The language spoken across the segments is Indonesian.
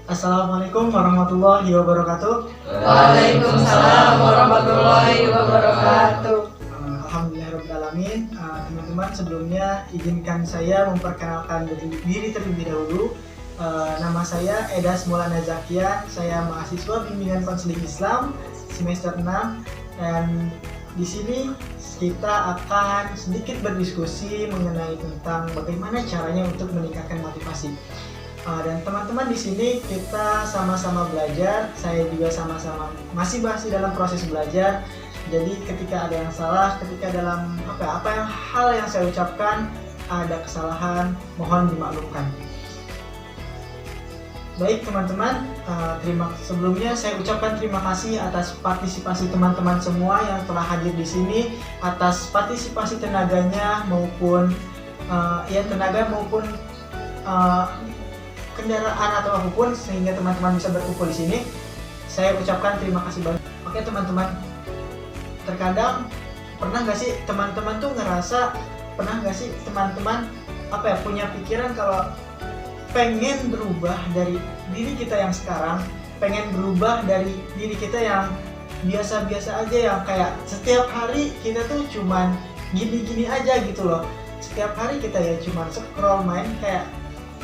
Assalamualaikum warahmatullahi wabarakatuh. Waalaikumsalam warahmatullahi wabarakatuh. Alhamdulillahirabbil alamin. Teman-teman, sebelumnya izinkan saya memperkenalkan diri terlebih dahulu. Nama saya Edas Maulana Zakia. Saya mahasiswa bimbingan konseling Islam semester 6, dan di sini kita akan sedikit berdiskusi mengenai tentang bagaimana caranya untuk meningkatkan motivasi. Dan teman-teman, di sini kita sama-sama belajar. Saya juga masih dalam proses belajar. Jadi ketika ada yang salah, ketika dalam hal yang saya ucapkan ada kesalahan, mohon dimaklumkan. Baik teman-teman, sebelumnya saya ucapkan terima kasih atas partisipasi teman-teman semua yang telah hadir di sini, atas partisipasi tenaganya maupun kendaraan atau apapun sehingga teman-teman bisa berkumpul di sini. Saya ucapkan terima kasih banyak. Oke teman-teman, terkadang pernah nggak sih teman-teman punya pikiran kalau pengen berubah dari diri kita yang sekarang, pengen berubah dari diri kita yang biasa-biasa aja, yang kayak setiap hari kita tuh cuman gini-gini aja gitu loh. Setiap hari kita ya cuman scroll, main, kayak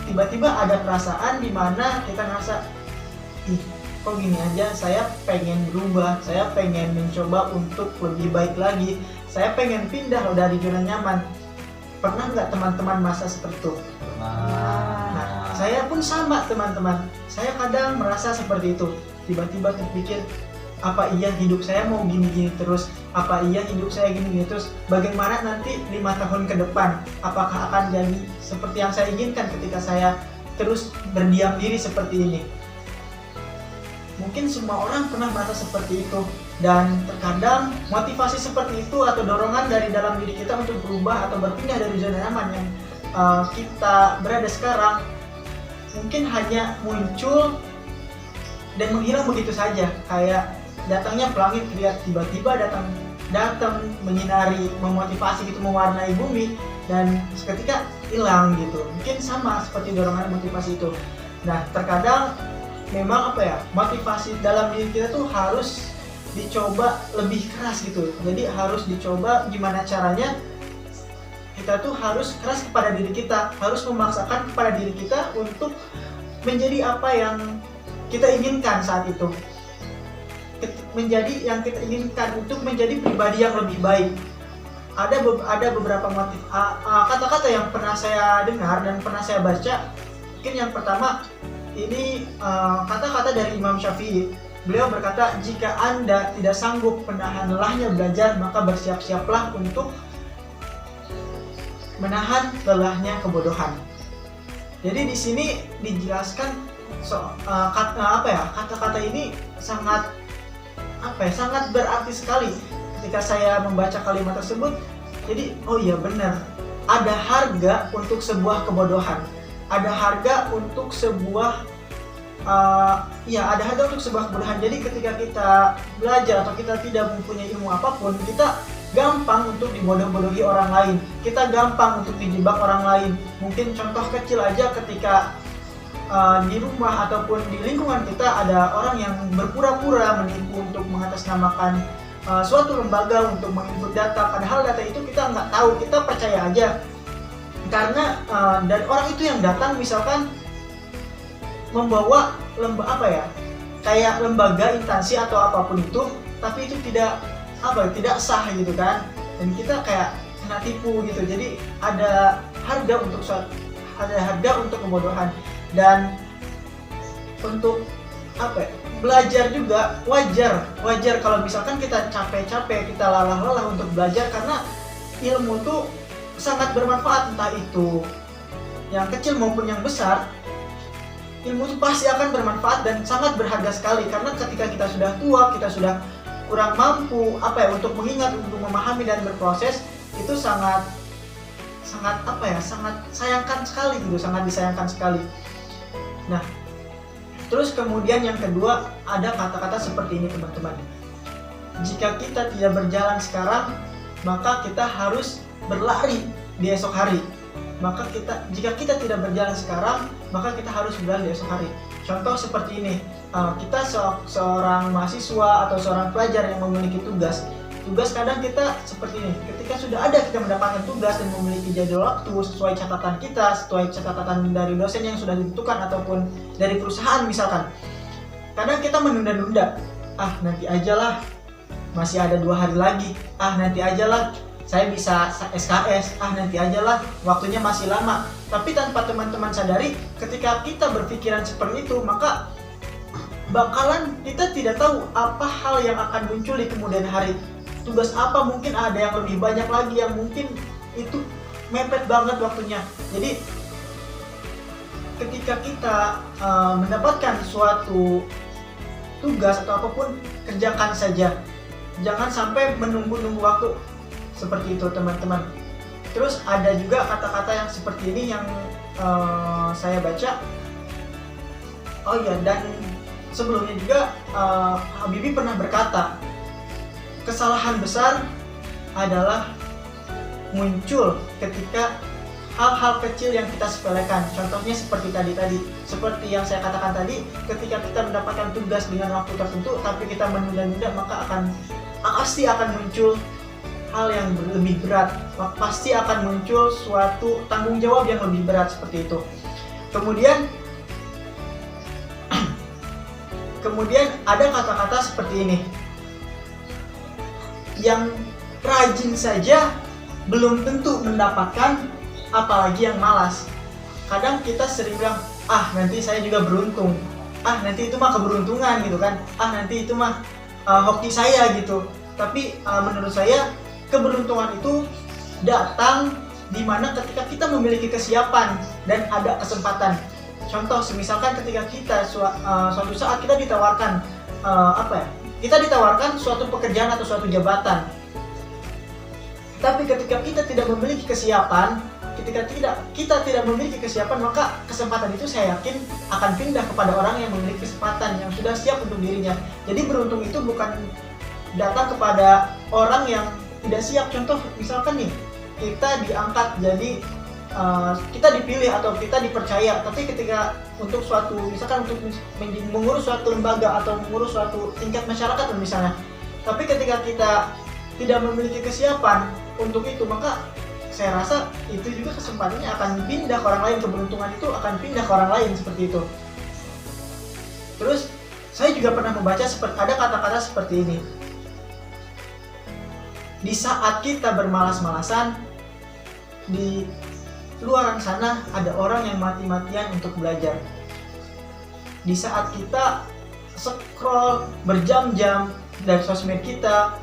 tiba-tiba ada perasaan di mana kita ngerasa, kok gini aja, saya pengen berubah, saya pengen mencoba untuk lebih baik lagi, saya pengen pindah loh dari zona nyaman. Pernah nggak teman-teman masa seperti itu? Nah, saya pun sama teman-teman, saya kadang merasa seperti itu. Tiba-tiba terpikir, apa iya hidup saya mau gini-gini terus? Apa iya hidup saya gini-gini terus? Bagaimana nanti 5 tahun ke depan? Apakah akan jadi seperti yang saya inginkan ketika saya terus berdiam diri seperti ini? Mungkin semua orang pernah merasa seperti itu, dan terkadang motivasi seperti itu atau dorongan dari dalam diri kita untuk berubah atau berpindah dari zona nyaman yang kita berada sekarang mungkin hanya muncul dan menghilang begitu saja, kayak datangnya pelangi tiba-tiba datang menyinari, memotivasi gitu, mewarnai bumi, dan seketika hilang gitu. Mungkin sama seperti dorongan motivasi itu. Nah, terkadang memang motivasi dalam diri kita tuh harus dicoba lebih keras gitu. Jadi harus dicoba gimana caranya kita tuh harus keras kepada diri kita, harus memaksakan kepada diri kita untuk menjadi apa yang kita inginkan saat itu, menjadi yang kita inginkan, untuk menjadi pribadi yang lebih baik. Ada beberapa kata-kata yang pernah saya dengar dan pernah saya baca. Mungkin yang pertama ini kata-kata dari Imam Syafi'i. Beliau berkata, jika Anda tidak sanggup menahan lelahnya belajar, maka bersiap-siaplah untuk menahan lelahnya kebodohan. Jadi di sini dijelaskan kata-kata ini sangat berarti sekali ketika saya membaca kalimat tersebut. Jadi oh iya benar, ada harga untuk sebuah kebodohan, ada harga untuk sebuah kebodohan. Jadi ketika kita belajar atau kita tidak mempunyai ilmu apapun, kita gampang untuk dibodoh-bodohi orang lain, kita gampang untuk dijebak orang lain. Mungkin contoh kecil aja, ketika di rumah ataupun di lingkungan kita ada orang yang berpura-pura menipu untuk mengatasnamakan suatu lembaga untuk menginput data, padahal data itu kita nggak tahu, kita percaya aja karena dari orang itu yang datang misalkan membawa kayak lembaga, instansi atau apapun itu, tapi itu tidak sah gitu kan, dan kita kayak kena tipu gitu. Jadi ada harga untuk kebodohan. Dan untuk belajar juga wajar kalau misalkan kita capek-capek, kita lelah untuk belajar, karena ilmu tuh sangat bermanfaat, entah itu yang kecil maupun yang besar. Ilmu itu pasti akan bermanfaat dan sangat berharga sekali, karena ketika kita sudah tua, kita sudah kurang mampu untuk mengingat, untuk memahami dan berproses, itu sangat sayangkan sekali gitu, sangat disayangkan sekali. Nah, terus kemudian yang kedua, ada kata-kata seperti ini teman-teman. Jika kita tidak berjalan sekarang, maka kita harus berlari di esok hari. Jika kita tidak berjalan sekarang, maka kita harus berjalan di esok hari. Contoh seperti ini, kita seorang mahasiswa atau seorang pelajar yang memiliki tugas kadang kita seperti ini, ketika sudah ada kita mendapatkan tugas dan memiliki jadwal waktu sesuai catatan kita, sesuai catatan dari dosen yang sudah ditentukan ataupun dari perusahaan misalkan, kadang kita menunda-nunda, nanti ajalah, masih ada 2 hari lagi, nanti ajalah, saya bisa SKS, nanti ajalah, waktunya masih lama. Tapi tanpa teman-teman sadari, ketika kita berpikiran seperti itu, maka bakalan kita tidak tahu apa hal yang akan muncul di kemudian hari. Tugas apa, mungkin ada yang lebih banyak lagi yang mungkin itu mepet banget waktunya. Jadi ketika kita mendapatkan suatu tugas atau apapun, kerjakan saja, jangan sampai menunggu-nunggu waktu. Seperti itu teman-teman. Terus ada juga kata-kata yang seperti ini yang saya baca. Oh iya, dan sebelumnya juga Habibie pernah berkata, kesalahan besar adalah muncul ketika hal-hal kecil yang kita sepelekan. Contohnya seperti tadi, seperti yang saya katakan tadi, ketika kita mendapatkan tugas dengan waktu tertentu tapi kita menunda-nunda, maka pasti akan muncul hal yang lebih berat, pasti akan muncul suatu tanggung jawab yang lebih berat seperti itu. Kemudian ada kata-kata seperti ini, yang rajin saja belum tentu mendapatkan, apalagi yang malas. Kadang kita sering bilang, nanti saya juga beruntung, nanti itu mah keberuntungan gitu kan, nanti itu mah hoki saya gitu. Tapi menurut saya keberuntungan itu datang dimana ketika kita memiliki kesiapan dan ada kesempatan. Contoh, misalkan ketika kita suatu saat kita ditawarkan kita ditawarkan suatu pekerjaan atau suatu jabatan. Tapi ketika kita tidak memiliki kesiapan, maka kesempatan itu saya yakin akan pindah kepada orang yang memiliki kesempatan, yang sudah siap untuk dirinya. Jadi beruntung itu bukan datang kepada orang yang tidak siap. Contoh misalkan nih, kita diangkat jadi kita dipilih atau kita dipercaya, tapi ketika untuk mengurus suatu lembaga atau mengurus suatu tingkat masyarakat misalnya, tapi ketika kita tidak memiliki kesiapan untuk itu, maka saya rasa itu juga kesempatannya akan pindah ke orang lain, keberuntungan itu akan pindah ke orang lain seperti itu. Terus saya juga pernah membaca ada kata-kata seperti ini, di saat kita bermalas-malasan, di luaran sana ada orang yang mati-matian untuk belajar. Di saat kita scroll berjam-jam dari sosmed kita,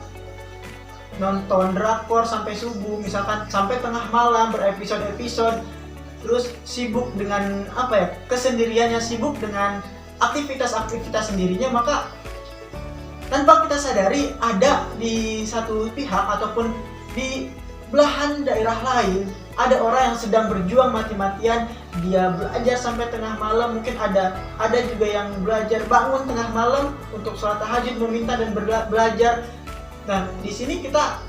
nonton drakor sampai subuh, misalkan sampai tengah malam berepisode-episode, terus sibuk dengan kesendiriannya, sibuk dengan aktivitas-aktivitas sendirinya, maka tanpa kita sadari ada di satu pihak ataupun di belahan daerah lain ada orang yang sedang berjuang mati-matian, dia belajar sampai tengah malam, mungkin ada juga yang belajar bangun tengah malam untuk sholat tahajud, meminta dan belajar. Nah, di sini kita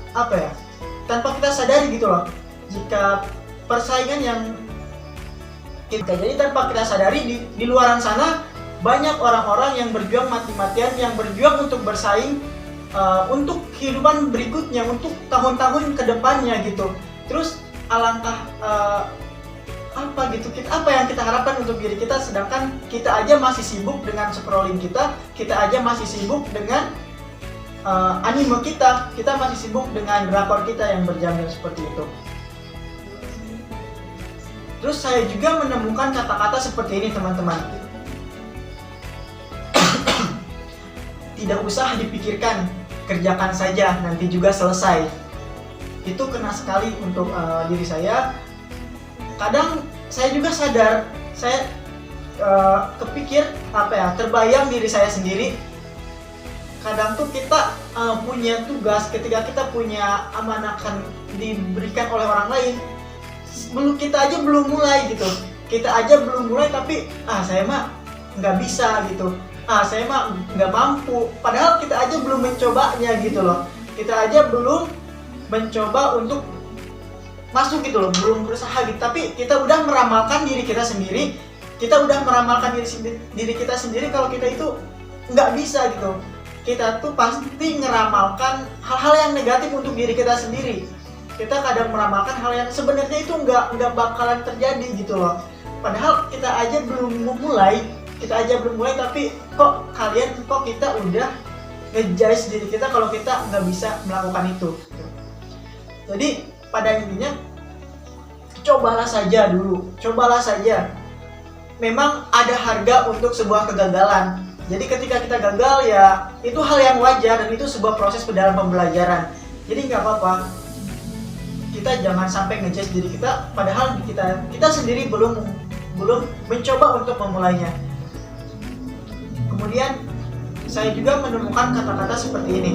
tanpa kita sadari gitu loh, jika persaingan yang jadi tanpa kita sadari di luaran sana banyak orang-orang yang berjuang mati-matian, yang berjuang untuk bersaing untuk kehidupan berikutnya, untuk tahun-tahun kedepannya gitu. Terus alangkah apa yang kita harapkan untuk diri kita, sedangkan kita aja masih sibuk dengan scrolling kita aja masih sibuk dengan anime kita masih sibuk dengan drakor kita yang berjam-jam seperti itu. Terus saya juga menemukan kata-kata seperti ini teman-teman, tidak usah dipikirkan, kerjakan saja, nanti juga selesai. Itu kena sekali untuk diri saya. Kadang saya juga sadar, saya kepikir terbayang diri saya sendiri. Kadang tuh kita punya tugas, ketika kita punya amanah akan diberikan oleh orang lain, kita aja belum mulai gitu. Kita aja belum mulai tapi saya mah nggak bisa gitu. Saya mah nggak mampu. Padahal kita aja belum mencobanya gitu loh. Kita aja belum mencoba untuk masuk gitu loh, belum berusaha gitu. Tapi kita udah meramalkan diri kita sendiri kita udah meramalkan diri kita sendiri kalau kita itu nggak bisa gitu. Kita tuh pasti ngeramalkan hal-hal yang negatif untuk diri kita sendiri. Kita kadang meramalkan hal yang sebenarnya itu nggak bakalan terjadi gitu loh. Padahal kita aja belum mulai, tapi kok kita udah ngejudge diri kita kalau kita nggak bisa melakukan itu. Jadi pada intinya cobalah saja. Memang ada harga untuk sebuah kegagalan. Jadi ketika kita gagal ya itu hal yang wajar dan itu sebuah proses dalam pembelajaran. Jadi nggak apa-apa. Kita jangan sampai ngejudge diri kita padahal kita sendiri belum mencoba untuk memulainya. Kemudian saya juga menemukan kata-kata seperti ini.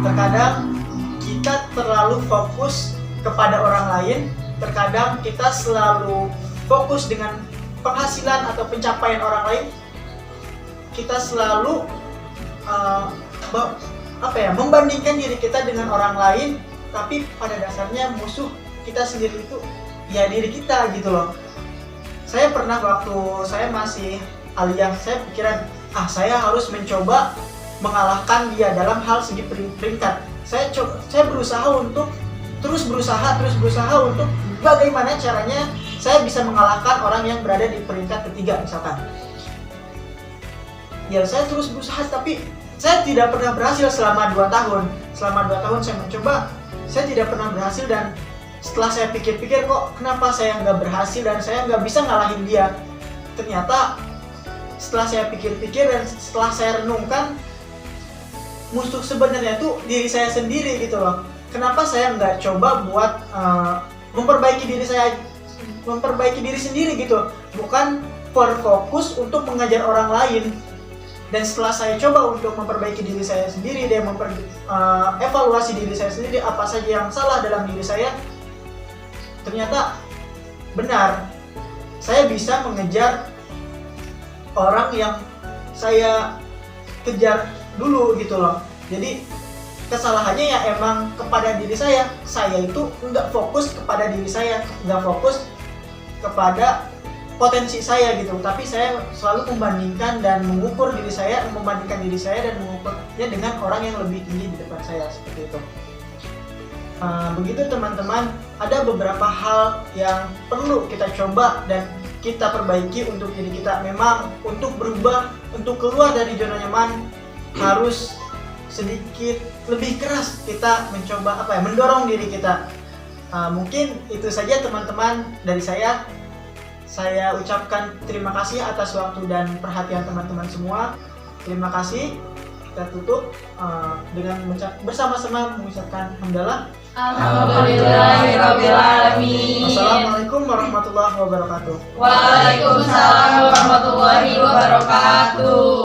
Terkadang kita terlalu fokus kepada orang lain, terkadang kita selalu fokus dengan penghasilan atau pencapaian orang lain. Kita selalu membandingkan diri kita dengan orang lain, tapi pada dasarnya musuh kita sendiri itu ya diri kita gitu loh. Saya pernah waktu saya masih aliyah, saya pikiran saya harus mencoba mengalahkan dia dalam hal segi peringkat. Saya berusaha untuk terus berusaha untuk bagaimana caranya saya bisa mengalahkan orang yang berada di peringkat ketiga misalkan. Ya saya terus berusaha tapi saya tidak pernah berhasil selama 2 tahun. Selama 2 tahun saya mencoba, saya tidak pernah berhasil dan setelah saya pikir-pikir kok kenapa saya nggak berhasil dan saya nggak bisa ngalahin dia. Ternyata setelah saya pikir-pikir dan setelah saya renungkan, musuh sebenarnya itu diri saya sendiri gitu loh. Kenapa saya nggak coba buat memperbaiki diri sendiri gitu, bukan fokus untuk mengajar orang lain. Dan setelah saya coba untuk memperbaiki diri saya sendiri dan evaluasi diri saya sendiri apa saja yang salah dalam diri saya, ternyata benar, saya bisa mengejar orang yang saya kejar dulu gitu loh. Jadi kesalahannya ya emang kepada diri saya itu nggak fokus kepada diri saya, nggak fokus kepada potensi saya gitu, tapi saya selalu membandingkan dan mengukur diri saya, dan mengukurnya dengan orang yang lebih tinggi di depan saya, seperti itu. Begitu teman-teman, ada beberapa hal yang perlu kita coba dan kita perbaiki untuk diri kita. Memang untuk berubah, untuk keluar dari zona nyaman harus sedikit lebih keras kita mencoba mendorong diri kita. Mungkin itu saja teman-teman dari saya. Saya ucapkan terima kasih atas waktu dan perhatian teman-teman semua. Terima kasih. Kita tutup dengan bersama-sama mengucapkan hamdalah. Alhamdulillahirabbil alamin. Assalamualaikum warahmatullahi wabarakatuh. Waalaikumsalam warahmatullahi wabarakatuh.